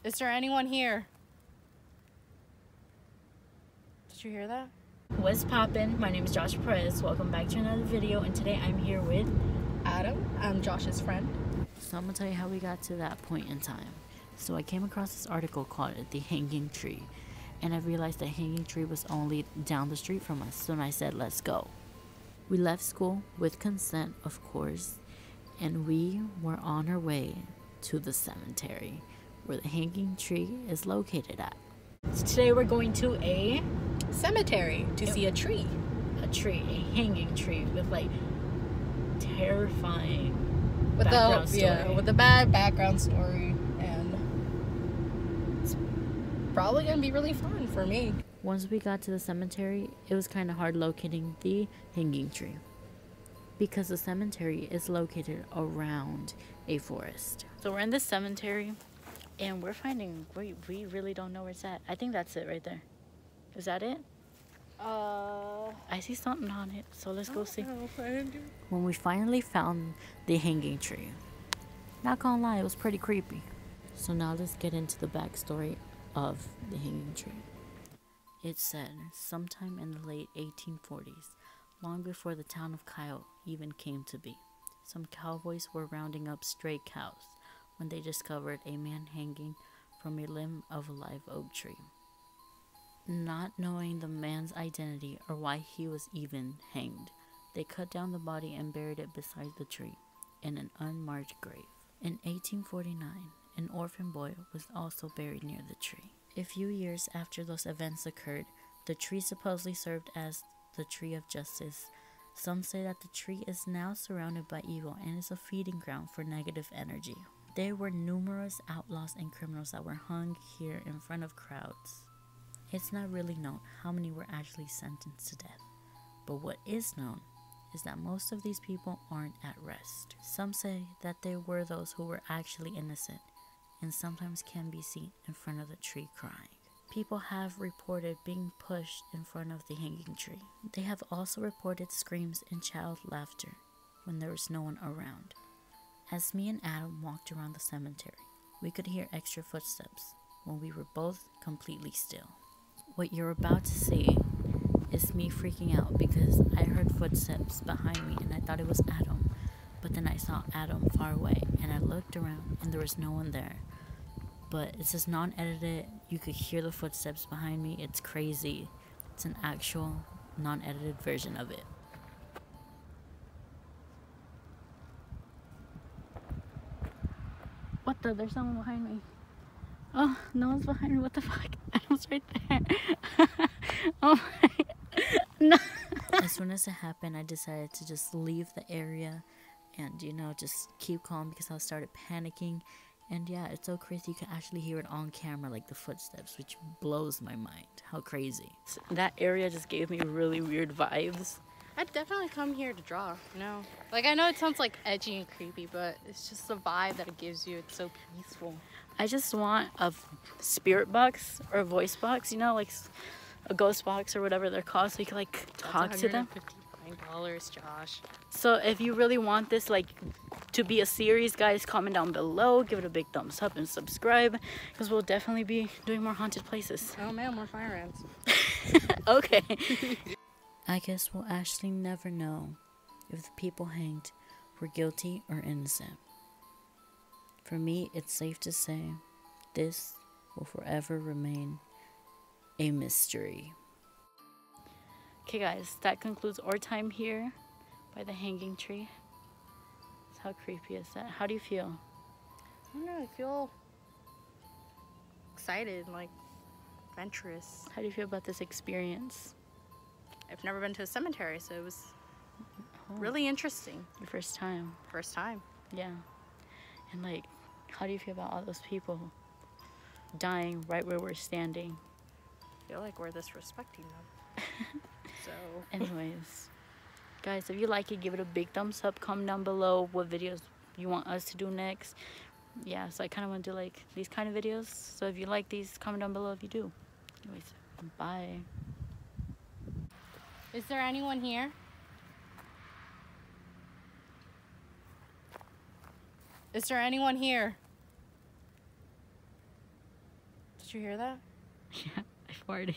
Is there anyone here? Did you hear that? What's poppin'? My name is thejoshuaperez. Welcome back to another video, and today I'm here with Adam. I'm Josh's friend. So I'm gonna tell you how we got to that point in time. So I came across this article called The Hanging Tree, and I realized the hanging tree was only down the street from us, so I said, let's go. We left school with consent, of course, and we were on our way to the cemetery where the hanging tree is located at. So today we're going to a Cemetery to see a tree. A hanging tree with like terrifying With background story. with a bad background story, and it's probably gonna be really fun for me. Once we got to the cemetery, it was kind of hard locating the hanging tree because the cemetery is located around a forest. So we're in this cemetery and we're finding, we really don't know where it's at. I think that's it right there. Is that it? I see something on it, so let's go see. When we finally found the hanging tree, not gonna lie, it was pretty creepy. So now let's get into the backstory of the hanging tree. It said, sometime in the late 1840s, long before the town of Kyle even came to be, some cowboys were rounding up stray cows when they discovered a man hanging from a limb of a live oak tree. Not knowing the man's identity or why he was even hanged, they cut down the body and buried it beside the tree in an unmarked grave. In 1849, an orphan boy was also buried near the tree. A few years after those events occurred, the tree supposedly served as the tree of justice. Some say that the tree is now surrounded by evil and is a feeding ground for negative energy. There were numerous outlaws and criminals that were hung here in front of crowds. It's not really known how many were actually sentenced to death, but what is known is that most of these people aren't at rest. Some say that there were those who were actually innocent and sometimes can be seen in front of the tree crying. People have reported being pushed in front of the hanging tree. They have also reported screams and child laughter when there was no one around. As me and Adam walked around the cemetery, we could hear extra footsteps when we were both completely still. What you're about to see is me freaking out because I heard footsteps behind me and I thought it was Adam. But then I saw Adam far away and I looked around and there was no one there. But it's just non-edited. You could hear the footsteps behind me. It's crazy. It's an actual non-edited version of it. What the? There's someone behind me. Oh, no one's behind me. What the fuck? Adam's right there. Oh my. No. As soon as it happened, I decided to just leave the area and, just keep calm because I started panicking. And yeah, it's so crazy. You can actually hear it on camera, like the footsteps, which blows my mind. How crazy. That area just gave me really weird vibes. I'd definitely come here to draw, Like, I know it sounds like edgy and creepy, but it's just the vibe that it gives you. It's so peaceful. I just want a spirit box or a voice box, like a ghost box or whatever they're called, so you can like talk to them. $159, Josh. So if you really want this to be a series, guys, comment down below, give it a big thumbs up and subscribe, because we'll definitely be doing more haunted places. Oh man, more fire ants. Okay. I guess we'll actually never know if the people hanged were guilty or innocent. For me, it's safe to say this will forever remain a mystery. Okay guys, that concludes our time here by the hanging tree. How creepy is that? How do you feel? I don't know, I feel excited, like adventurous. How do you feel about this experience? I've never been to a cemetery, so it was really interesting. Your first time? First time. Yeah. And how do you feel about all those people dying right where we're standing? I feel like we're disrespecting them. So anyways, guys, if you like it, give it a big thumbs up. Comment down below what videos you want us to do next. Yeah, so I kind of want to do these kind of videos. So if you like these, comment down below if you do. Anyways, bye. Is there anyone here? Is there anyone here? Did you hear that? Yeah, I farted.